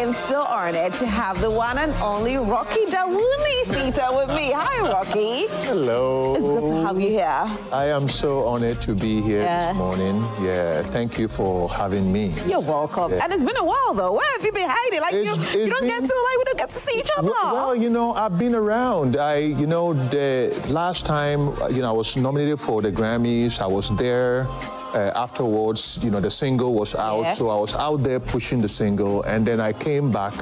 am so honored to have the one and only Rocky Dawuni seated with me. Hi, Rocky. Hello. It's good to have you here. I am so honored to be here this morning. Yeah, thank you for having me. You're welcome. Yeah. And it's been a while, though. Where have you been hiding? Like, we don't get to see each other. Well, you know, I've been around. The last time, I was nominated for the Grammys. I was there. Afterwards, the single was out, so I was out there pushing the single, and then I came back.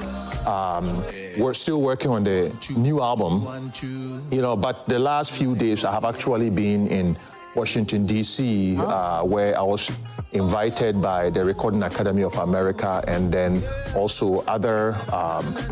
We're still working on the new album, but the last few days I have actually been in Washington, D.C., where I was invited by the Recording Academy of America and then also other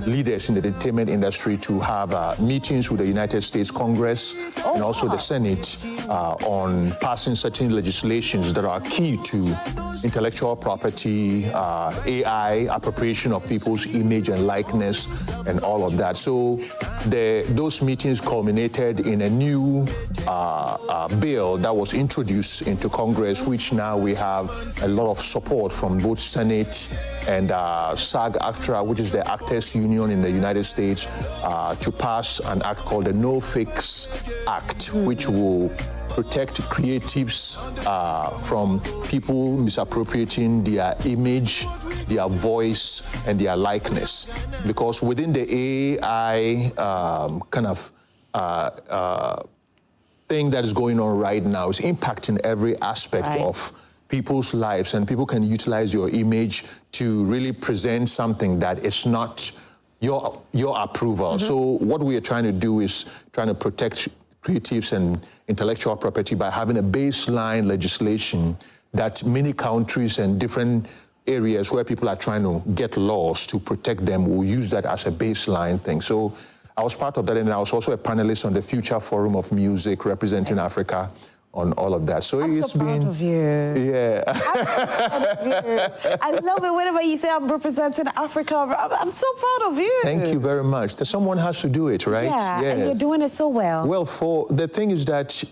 leaders in the entertainment industry to have meetings with the United States Congress and also the Senate on passing certain legislations that are key to intellectual property, AI, appropriation of people's image and likeness, and all of that. So those meetings culminated in a new bill that was introduced into Congress, which now we have a lot of support from both Senate and SAG-AFTRA, which is the Actors Union in the United States, to pass an act called the No Fix Act, which will protect creatives from people misappropriating their image, their voice, and their likeness. Because within the AI thing that is going on right now is impacting every aspect of people's lives, and people can utilize your image to really present something that is not your approval. So what we are trying to do is trying to protect creatives and intellectual property by having a baseline legislation that many countries and different areas where people are trying to get laws to protect them will use that as a baseline thing. So I was part of that, and I was also a panelist on the Future Forum of Music representing Africa on all of that. So I'm so proud of you. Yeah. I'm so proud of you. I love it whenever you say I'm representing Africa. I'm so proud of you. Thank you very much. Someone has to do it, right? Yeah, and you're doing it so well. Well, the thing is that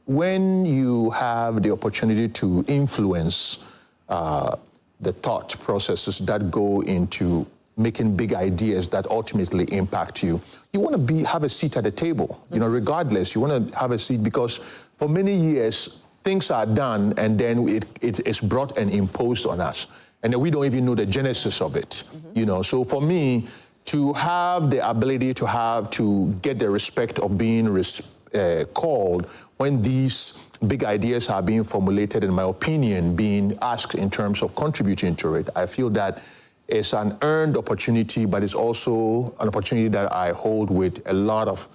when you have the opportunity to influence the thought processes that go into making big ideas that ultimately impact you, you want to have a seat at the table, regardless. You want to have a seat because for many years, things are done and then it is brought and imposed on us. And then we don't even know the genesis of it, So for me, to have the ability to get the respect of being called when these big ideas are being formulated, in my opinion, being asked in terms of contributing to it, I feel that it's an earned opportunity, but it's also an opportunity that I hold with a lot of,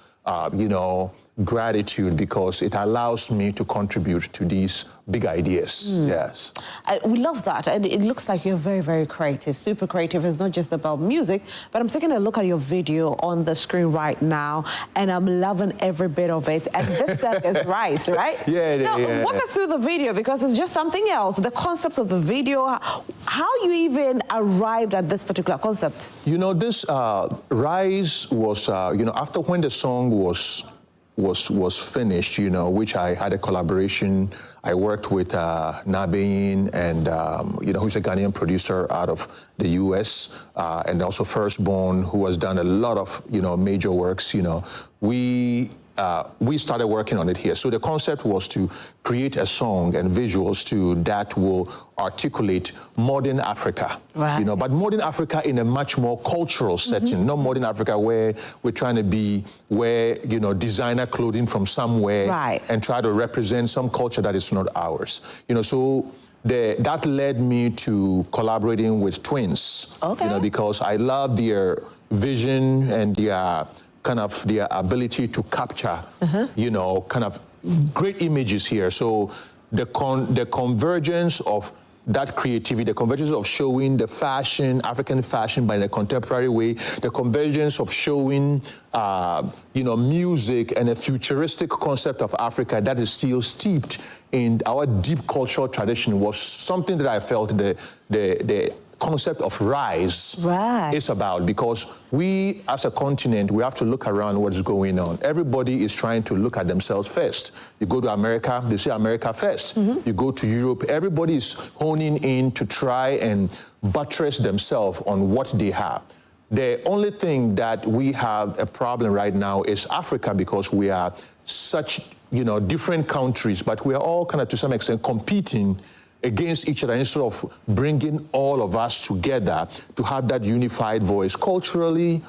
gratitude because it allows me to contribute to these big ideas. Yes. We love that. And it looks like you're very, very creative, super creative. It's not just about music, but I'm taking a look at your video on the screen right now, and I'm loving every bit of it. And this stuff is rice, right? Yeah. Walk us through the video because it's just something else. The concept of the video, how you even arrived at this particular concept. This Rise was, after when the song was finished, which I had a collaboration. I worked with Nabein and, who's a Ghanaian producer out of the U.S., and also Firstborn, who has done a lot of, major works, we started working on it here. So the concept was to create a song and visuals that will articulate modern Africa, but modern Africa in a much more cultural setting, not modern Africa where we're trying to wear designer clothing from somewhere and try to represent some culture that is not ours. So that led me to collaborating with twins, because I love their vision and their ability to capture, great images here. So the convergence of that creativity, the convergence of showing the fashion, African fashion, but in a contemporary way, the convergence of showing, music and a futuristic concept of Africa that is still steeped in our deep cultural tradition was something that I felt the concept of rise Right. is about, because we as a continent, we have to look around what is going on. Everybody is trying to look at themselves first. You go to America, they say America first. You go to Europe, everybody is honing in to try and buttress themselves on what they have. The only thing that we have a problem right now is Africa, because we are such, different countries, but we are all kind of to some extent competing against each other instead of bringing all of us together to have that unified voice culturally,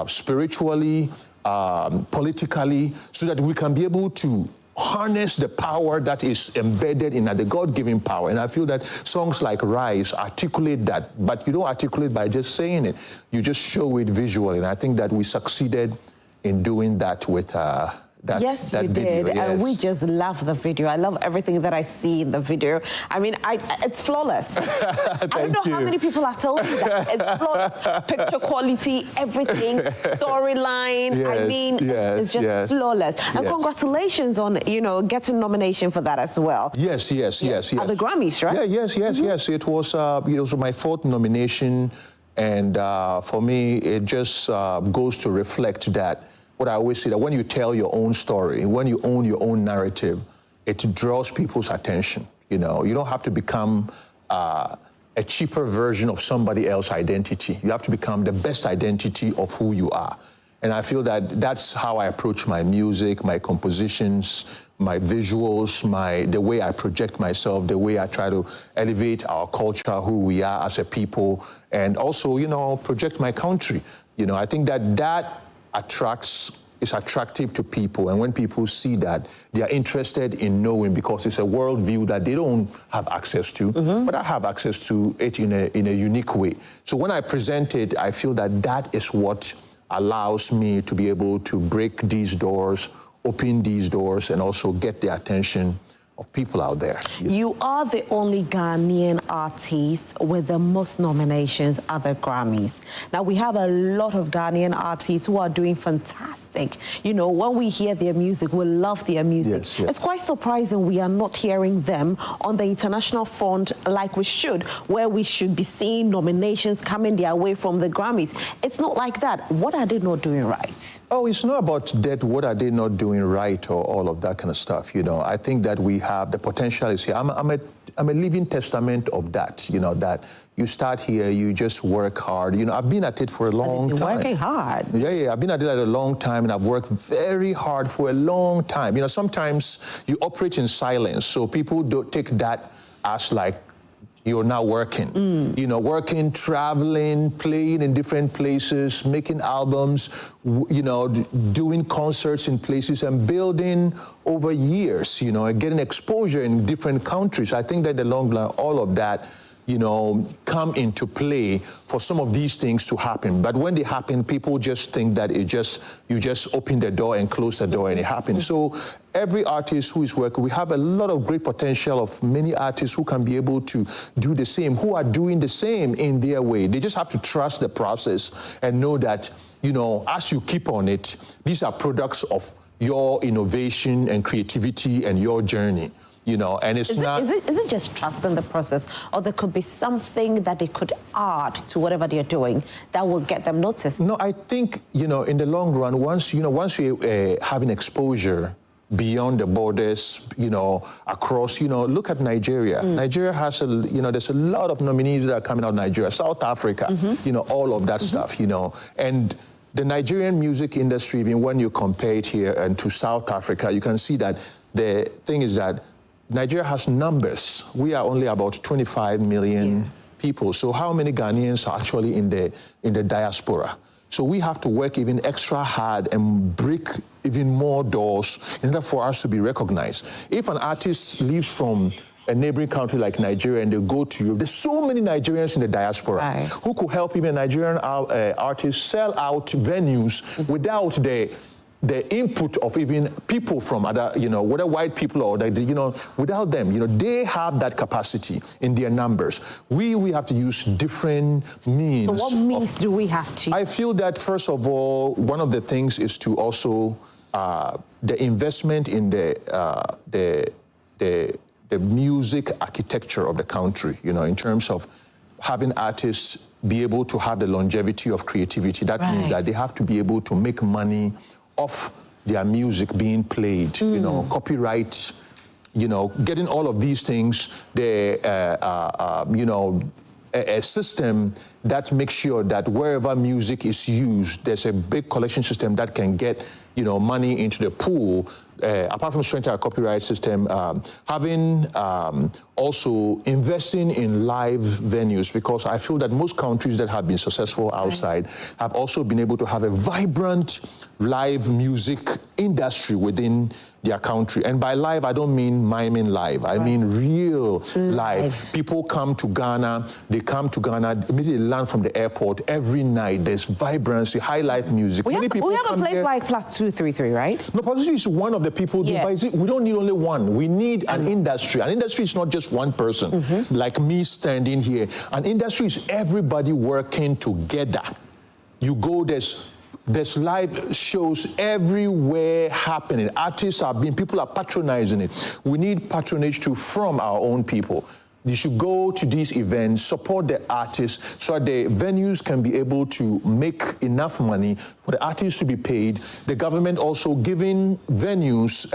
spiritually, politically, so that we can be able to harness the power that is embedded in the God-given power. And I feel that songs like Rise articulate that, but you don't articulate by just saying it. You just show it visually. And I think that we succeeded in doing that with that you video. did. And we just love the video. I love everything that I see in the video. I mean, it's flawless. I don't know how many people have told me that. It's flawless. Picture quality, everything, storyline. Yes, I mean, it's just flawless. And congratulations on, getting nomination for that as well. Yes. At the Grammys, right? Yeah, yes. It was, my 4th nomination. And for me, it just goes to reflect that. What I always say, that when you tell your own story, when you own your own narrative, it draws people's attention. You don't have to become a cheaper version of somebody else's identity. You have to become the best identity of who you are. And I feel that that's how I approach my music, my compositions, my visuals, the way I project myself, the way I try to elevate our culture, who we are as a people, and also, project my country. I think that is attractive to people, and when people see that, they are interested in knowing, because it's a worldview that they don't have access to, but I have access to it in a unique way. So when I present it, I feel that is what allows me to be able to break these doors, open these doors, and also get the attention of people out there. You are the only Ghanaian artist with the most nominations at the Grammys. Now, we have a lot of Ghanaian artists who are doing fantastic. When we hear their music, we love their music. Yes. It's quite surprising we are not hearing them on the international front like we should, where we should be seeing nominations coming their way from the Grammys. It's not like that. What are they not doing right? Oh, it's not about that, what are they not doing right, or all of that kind of stuff. I think that we have the potential is here. I'm a living testament of that, that you start here, you just work hard. I've been at it for a long time. Working hard. Yeah, I've been at it a long time, and I've worked very hard for a long time. Sometimes you operate in silence, so people don't take that as like you're now working. Working, traveling, playing in different places, making albums, doing concerts in places, and building over years, and getting exposure in different countries. I think that in the long run, all of that, come into play for some of these things to happen. But when they happen, people just think that you just open the door and close the door and it happens. So every artist who is working, we have a lot of great potential of many artists who can be able to do the same, who are doing the same in their way. They just have to trust the process and know that, as you keep on it, these are products of your innovation and creativity and your journey. And it's not... Is it just trust in the process, or there could be something that they could add to whatever they're doing that will get them noticed? No, I think, in the long run, once you have an exposure beyond the borders, across, look at Nigeria. Nigeria has there's a lot of nominees that are coming out of Nigeria, South Africa, all of that stuff, and the Nigerian music industry, even when you compare it here and to South Africa, you can see that the thing is that Nigeria has numbers. We are only about 25 million people. So how many Ghanaians are actually in the diaspora? So we have to work even extra hard and break even more doors in order for us to be recognized. If an artist leaves from a neighboring country like Nigeria and they go to Europe, there's so many Nigerians in the diaspora who could help even Nigerian artists sell out venues without the input of even people from other, whether white people or, without them, they have that capacity in their numbers. We have to use different means. So what means do we have to? I feel that, first of all, one of the things is to also, the investment in the music architecture of the country, in terms of having artists be able to have the longevity of creativity. That means that they have to be able to make money off their music being played, you know, copyright, you know, getting all of these things, you know, a system that makes sure that wherever music is used, there's a big collection system that can get, you know, money into the pool. Apart from strengthening our copyright system, having also investing in live venues, because I feel that most countries that have been successful outside have also been able to have a vibrant live music industry within their country. And by live, I don't mean miming live. I mean real live. People come to Ghana, immediately land from the airport. Every night, there's vibrancy, high life music. We have a place like Plus 233, right? No, Plus 233 is one of the people, but we don't need only one. We need an industry. An industry is not just one person, like me standing here. An industry is everybody working together. You go, there's live shows everywhere happening. Artists are people are patronizing it. We need patronage too from our own people. You should go to these events, support the artists so that the venues can be able to make enough money for the artists to be paid. The government also giving venues,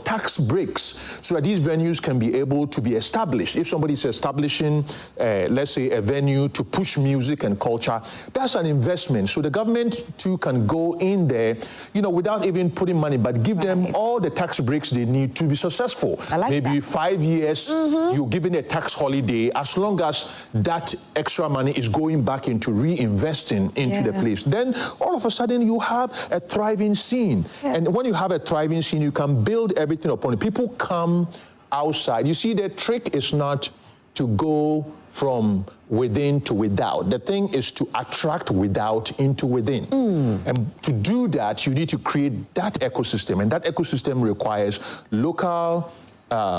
tax breaks, so that these venues can be able to be established. If somebody's establishing, let's say, a venue to push music and culture, that's an investment. So the government too can go in there, you know, without even putting money, but give them all the tax breaks they need to be successful. Maybe 5 years, you give a tax holiday, as long as that extra money is going back into reinvesting into the place. Then all of a sudden you have a thriving scene. And when you have a thriving scene, you can build everything upon it. People come outside. You see, the trick is not to go from within to without. The thing is to attract without into within. And to do that, you need to create that ecosystem. And that ecosystem requires local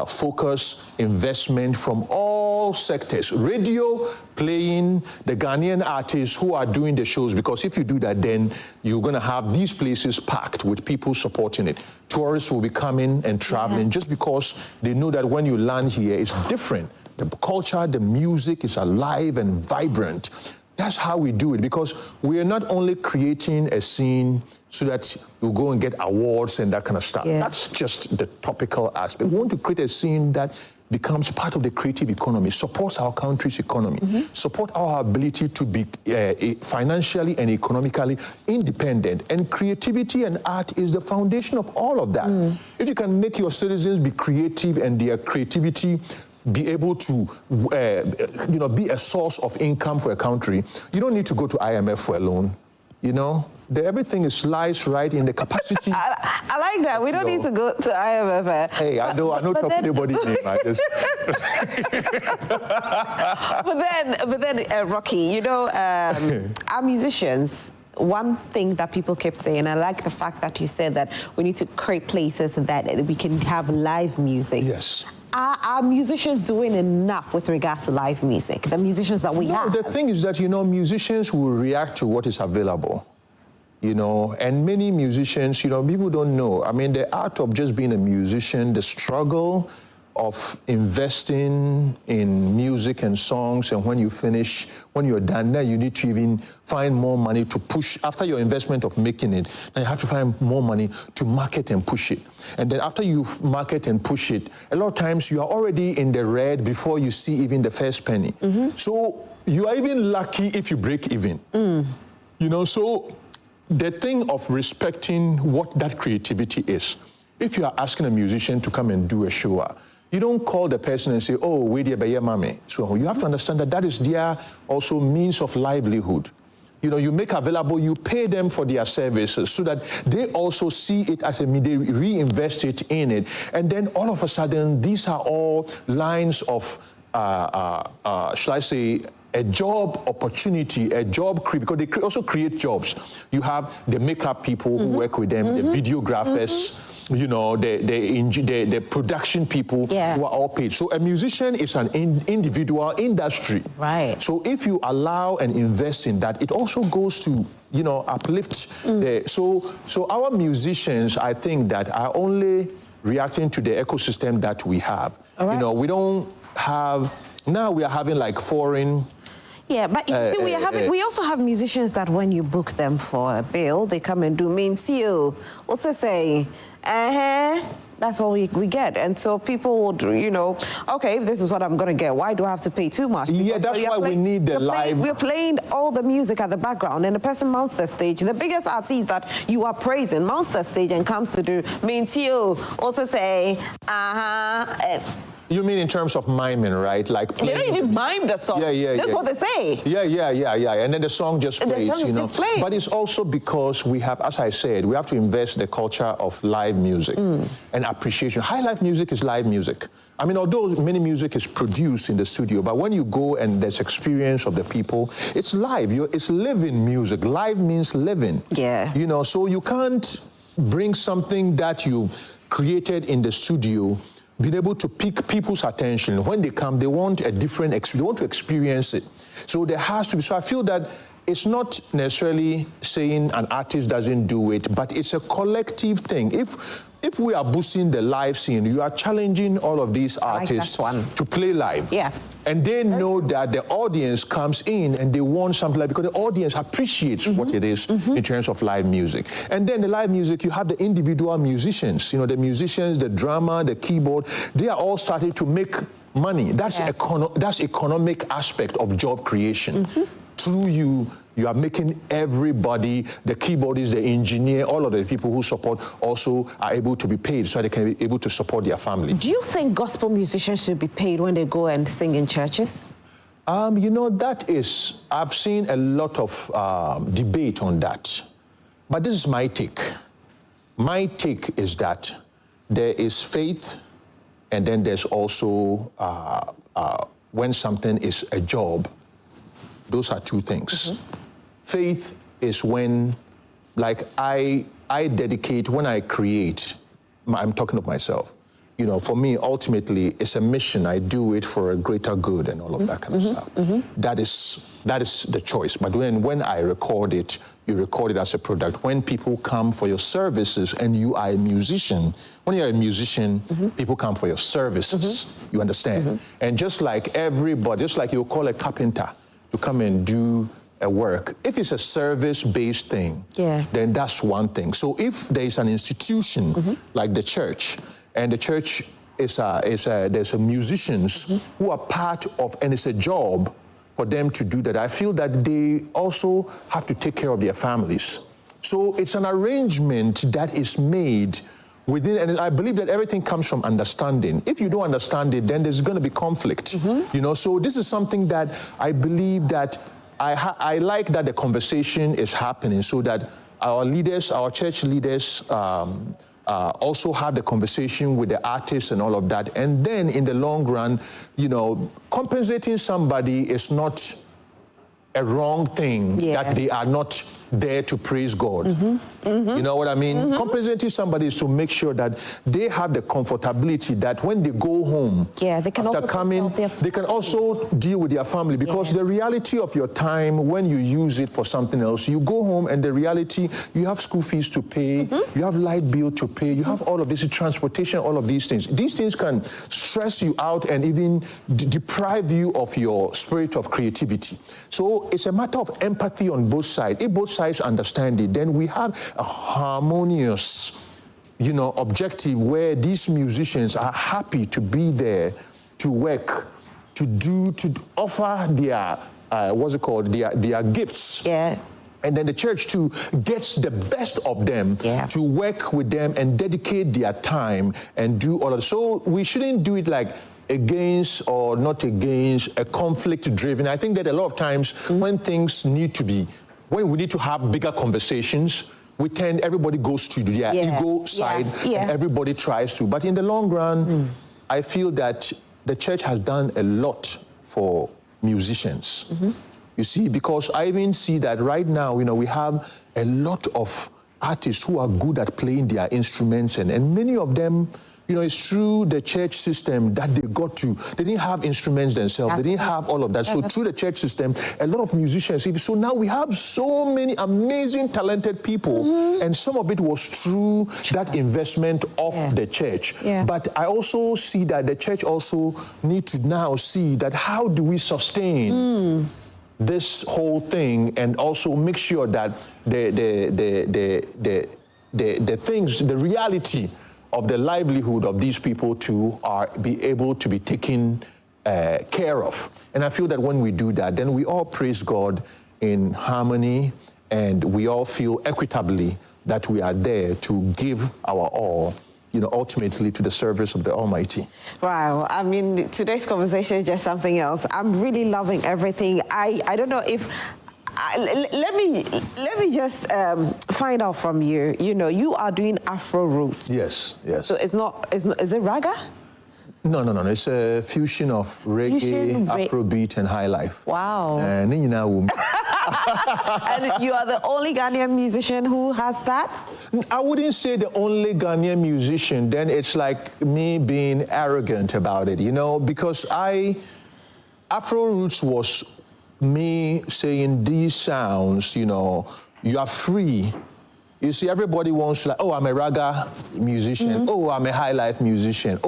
focus, investment from all sectors. Radio, playing, the Ghanaian artists who are doing the shows, because if you do that, then you're going to have these places packed with people supporting it. Tourists will be coming and traveling just because they know that when you land here, it's different. The culture, the music is alive and vibrant. That's how we do it, because we are not only creating a scene so that we'll go and get awards and that kind of stuff. That's just the topical aspect. We want to create a scene that becomes part of the creative economy, supports our country's economy, support our ability to be financially and economically independent. And creativity and art is the foundation of all of that. If you can make your citizens be creative and their creativity be able to, you know, be a source of income for a country, you don't need to go to IMF for a loan. You know, everything lies right in the capacity. I like that. We don't need to go to IMF. Hey, I don't talk anybody's name. I just. but then, Rocky, you know, our musicians. One thing that people keep saying, I like the fact that you said that we need to create places that we can have live music. Yes. Are musicians doing enough with regards to live music? The musicians that we have? The thing is that, you know, musicians will react to what is available, you know, and many musicians, you know, people don't know. I mean, the art of just being a musician, the struggle of investing in music and songs, and when you finish, when you're done, then you need to even find more money to push. After your investment of making it, then you have to find more money to market and push it. And then after you market and push it, a lot of times you are already in the red before you see even the first penny. So you are even lucky if you break even. You know, so the thing of respecting what that creativity is. If you are asking a musician to come and do a show, you don't call the person and say, oh, wait there, be mame. So you have to understand that that is their also means of livelihood. You know, you make available, you pay them for their services so that they also see it as they reinvest it in it. And then all of a sudden, these are all lines of, shall I say, a job opportunity, a job because they also create jobs. You have the makeup people who work with them, the videographers, you know, the production people who are all paid. So a musician is an individual industry. Right. So if you allow and invest in that, it also goes to, you know, uplift. So our musicians, I think, that are only reacting to the ecosystem that we have. You know, we don't have Now we are having like foreign. Yeah, but you see, we also have musicians that when you book them for a bill, they come and do means you. Also say, that's what we get. And so people would, okay, if this is what I'm going to get, why do I have to pay too much? Yeah, that's why we need the live. We're playing all the music at the background, and the person mounts the stage. The biggest artist that you are praising mounts the stage and comes to do means you. Also say, You mean in terms of miming, right? Like playing. They don't even mime the song. That's what they say. Yeah. And then the song just plays, Just plays. But it's also because we have, as I said, we have to invest the culture of live music and appreciation. High life music is live music. I mean, although many music is produced in the studio, but when you go and there's experience of the people, it's live. It's living music. Live means living. Yeah. So you can't bring something that you've created in the studio, being able to pick people's attention. When they come, they want a different experience. They want to experience it. So there has to be. So I feel that it's not necessarily saying an artist doesn't do it, but it's a collective thing. If we are boosting the live scene, you are challenging all of these artists to play live. Yeah. And they know that the audience comes in and they want something like, because the audience appreciates what it is in terms of live music. And then the live music, you have the individual musicians, the musicians, the drummer, the keyboard, they are all starting to make money. That's that's economic aspect of job creation. Through you are making everybody, the keyboardist, the engineer, all of the people who support also are able to be paid so they can be able to support their family. Do you think gospel musicians should be paid when they go and sing in churches? I've seen a lot of debate on that. But this is my take. My take is that there is faith, and then there's also when something is a job. Those are two things. Faith is when, like, I dedicate, when I create, I'm talking of myself. For me, ultimately, it's a mission. I do it for a greater good and all of that kind of stuff. That is the choice. But when I record it, you record it as a product. When people come for your services and you are a musician, when you're a musician, people come for your services. You understand? And just like everybody, just like you call a carpenter to come and do a work, if it's a service-based thing, then that's one thing. So if there is an institution like the church, and the church there's musicians who are part of, and it's a job for them to do that, I feel that they also have to take care of their families. So it's an arrangement that is made within, and I believe that everything comes from understanding. If you don't understand it, then there's going to be conflict. So this is something that I believe that I like that the conversation is happening, so that our leaders, our church leaders, also have the conversation with the artists and all of that. And then in the long run, compensating somebody is not a wrong thing, that they are not there to praise God. You know what I mean? Compensating somebody is to make sure that they have the comfortability that when they go home, they can after coming, they can also deal with their family, because the reality of your time, when you use it for something else, you go home and the reality, you have school fees to pay, you have light bill to pay, you have all of this, transportation, all of these things. These things can stress you out and even deprive you of your spirit of creativity. So it's a matter of empathy on both sides. If both sides understand it, then we have a harmonious, objective where these musicians are happy to be there, to work, to offer their, their gifts. And then the church too gets the best of them to work with them and dedicate their time and do all of it. So we shouldn't do it like against or not against, a conflict driven. I think that a lot of times when things need to be, when we need to have bigger conversations, everybody goes to their ego side and everybody tries to. But in the long run, I feel that the church has done a lot for musicians. You see, because I even see that right now, we have a lot of artists who are good at playing their instruments, and many of them, you know, it's through the church system that they got to. They didn't have instruments themselves. They didn't have all of that. So through the church system, a lot of musicians. So now we have so many amazing, talented people, and some of it was through that investment of the church. But I also see that the church also need to now see that how do we sustain this whole thing, and also make sure that the things, the reality of the livelihood of these people too be able to be taken care of. And I feel that when we do that, then we all praise God in harmony, and we all feel equitably that we are there to give our all, you know, ultimately to the service of the Almighty. Wow, I mean, today's conversation is just something else. I'm really loving everything. I don't know if, let me just find out from you. You know, you are doing Afro roots. Yes, yes. So is it raga? No. It's a fusion of reggae, Afrobeat, and high life. Wow. And you are the only Ghanaian musician who has that? I wouldn't say the only Ghanaian musician. Then it's like me being arrogant about it, you know, because Afro roots was me saying these sounds, you know, you are free. You see, everybody wants like, oh, I'm a raga musician. Oh, I'm a high life musician.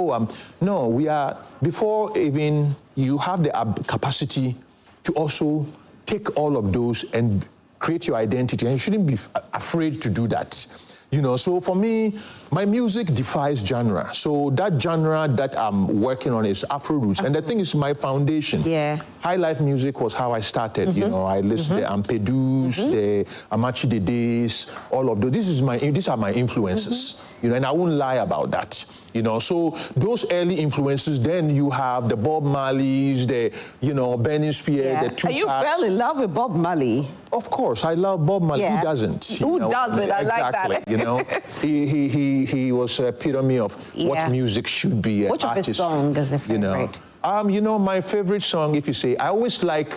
No, we are, before even you have the capacity to also take all of those and create your identity, and you shouldn't be afraid to do that. You know, so for me, my music defies genre. So that genre that I'm working on is Afro roots. And the thing is my foundation. Yeah. High life music was how I started. You know, I listened to the Ampedus, the Amachi Dedes, all of those. These are my influences. You know, and I won't lie about that. You know, so those early influences, then you have the Bob Marleys, the, you know, Benny Spear, the Tupac. You fell in love with Bob Marley? Of course, I love Bob Marley. Who doesn't? Who doesn't? I like that. You know, he was an epitome of what music should be. Which of his songs is your favorite? You know, my favorite song, if you say, I always like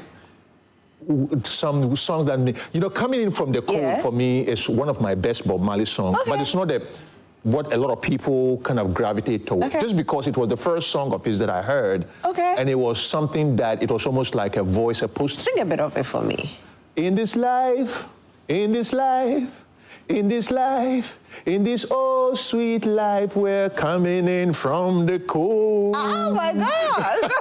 some songs that, you know, Coming In From the Cold for me is one of my best Bob Marley songs, but it's not what a lot of people kind of gravitate towards, just because it was the first song of his that I heard, and it was something that it was almost like a voice, a post. Sing a bit of it for me. In this life, in this life, in this life, in this oh sweet life, we're coming in from the cold. Oh my God!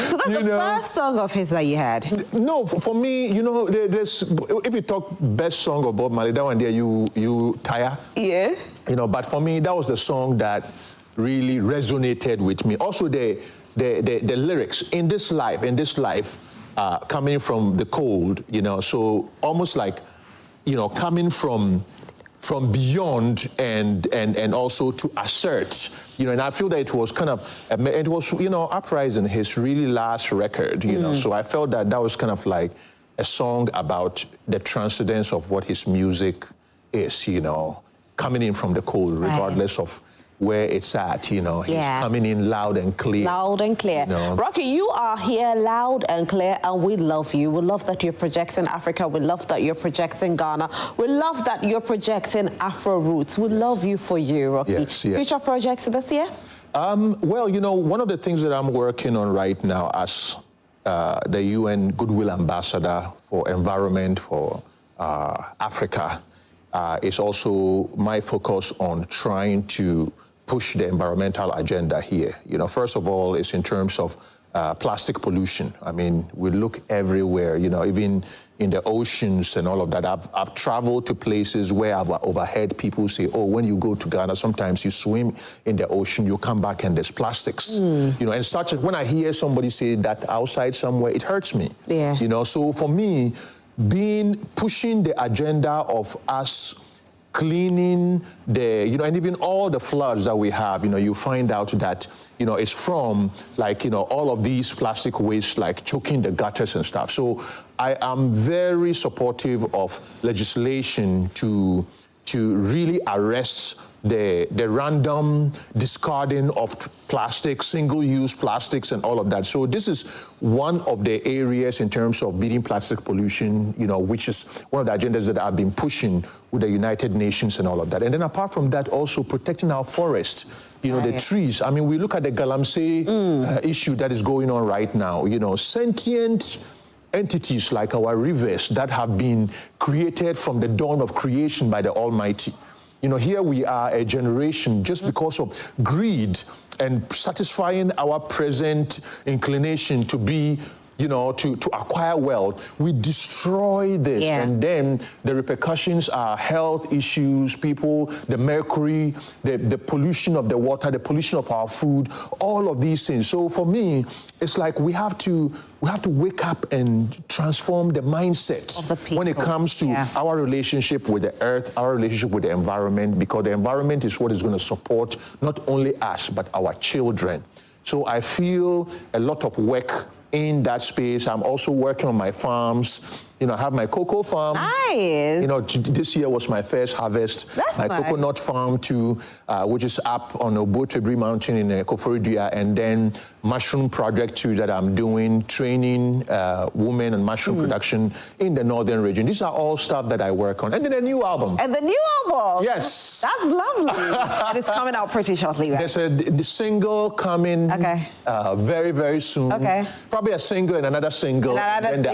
So that's the first song of his that you had? No, for me, you know, if you talk best song of Bob Marley, that one there, you tire. Yeah. You know, but for me, that was the song that really resonated with me. Also, the lyrics, in this life, coming from the cold, you know, so almost like, you know, coming from beyond and also to assert, you know, and I feel that it was kind of, it was, you know, Uprising, his really last record, you know, so I felt that was kind of like a song about the transcendence of what his music is, you know, coming in from the cold, regardless of where it's at, you know, he's coming in loud and clear. Loud and clear. You know? Rocky, you are here loud and clear, and we love you. We love that you're projecting Africa. We love that you're projecting Ghana. We love that you're projecting Afro roots. We love you for you, Rocky. Yes, yes. Future projects this year? Well, you know, one of the things that I'm working on right now as the UN Goodwill Ambassador for Environment for Africa is also my focus on trying to push the environmental agenda here. You know, first of all, it's in terms of plastic pollution. I mean, we look everywhere, you know, even in the oceans and all of that. I've traveled to places where I've overheard people say, oh, when you go to Ghana, sometimes you swim in the ocean, you come back and there's plastics. You know, and when I hear somebody say that outside somewhere, it hurts me. Yeah. You know, so for me, pushing the agenda of us cleaning you know, and even all the floods that we have, you know, you find out that, you know, it's from, like, you know, all of these plastic waste, like choking the gutters and stuff. So I am very supportive of legislation to to really arrest the random discarding of plastic, single-use plastics and all of that. So this is one of the areas in terms of beating plastic pollution, you know, which is one of the agendas that I've been pushing with the United Nations and all of that. And then apart from that, also protecting our forests, you know, the trees. I mean, we look at the Galamsey issue that is going on right now, you know, sentient entities like our rivers that have been created from the dawn of creation by the Almighty. You know, here we are, a generation, just because of greed and satisfying our present inclination to be, you know, to acquire wealth, we destroy this. And then the repercussions are health issues, people, the mercury, the pollution of the water, the pollution of our food, all of these things. So for me, it's like we have to wake up and transform the mindset of the people when it comes to our relationship with the earth, our relationship with the environment, because the environment is what is going to support not only us, but our children. So I feel a lot of work in that space. I'm also working on my farms. You know, I have my cocoa farm. Nice. You know, this year was my first harvest. That's my nice. coconut farm too, which is up on Obotebri Mountain in Koforidua, and then mushroom project too that I'm doing, training women and mushroom production in the northern region. These are all stuff that I work on. And then a new album. And the new album. Yes. That's lovely. And it's coming out pretty shortly, right? There's the single coming very, very soon. Okay. Probably a single and another single. Then the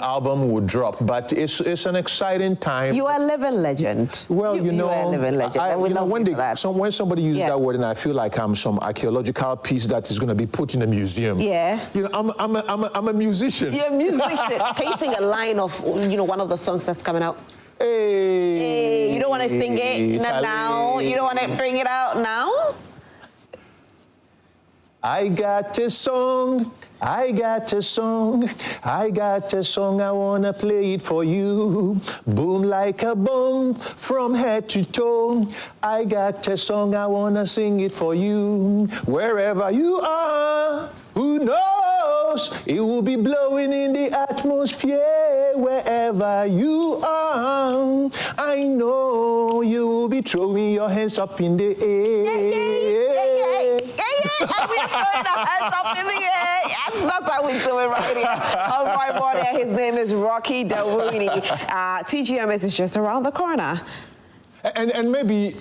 album would drop. But it's an exciting time. You are a living legend. Well, you know, you are a living legend. you know, when somebody uses that word, and I feel like I'm some archaeological piece that is going to be put in a museum. Yeah. You know, I'm a musician. You're a musician. Can you sing a line of, you know, one of the songs that's coming out? Hey. You don't want to sing it now? You don't want to bring it out now? I got a song, I got a song, I got a song, I wanna play it for you. Boom like a bomb from head to toe. I got a song, I wanna sing it for you. Wherever you are, who knows? It will be blowing in the atmosphere. Wherever you are, I know you will be throwing your hands up in the air. And we're throwing our hands up in the air. Yes, that's how we do it right here. On my body, his name is Rocky Dawuni. TGMS is just around the corner. And maybe,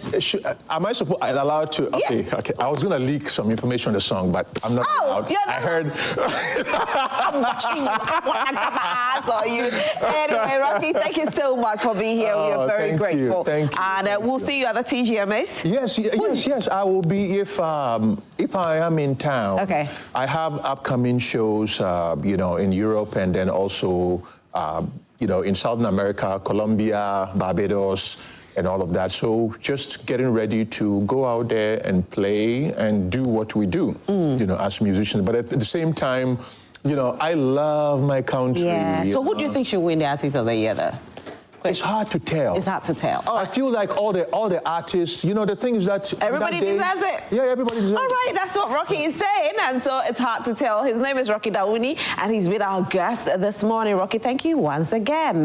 am I allowed to? Okay, okay. I was going to leak some information on the song, but I'm not allowed. I heard. I'm watching you. I saw you. Anyway, Rocky, thank you so much for being here. We are very grateful. Thank you. And we'll see you at the TGMS. Yes. I will be if I am in town. Okay. I have upcoming shows, you know, in Europe, and then also, you know, in Southern America, Colombia, Barbados, and all of that. So just getting ready to go out there and play and do what we do, you know, as musicians. But at the same time, you know, I love my country. Yeah. So who do you think should win the Artist of the Year, though? It's hard to tell. It's hard to tell. I feel like all the artists, you know, the thing is that everybody deserves it. Yeah, everybody deserves it. All right, that's what Rocky is saying, and so it's hard to tell. His name is Rocky Dawuni, and he's been our guest this morning. Rocky, thank you once again.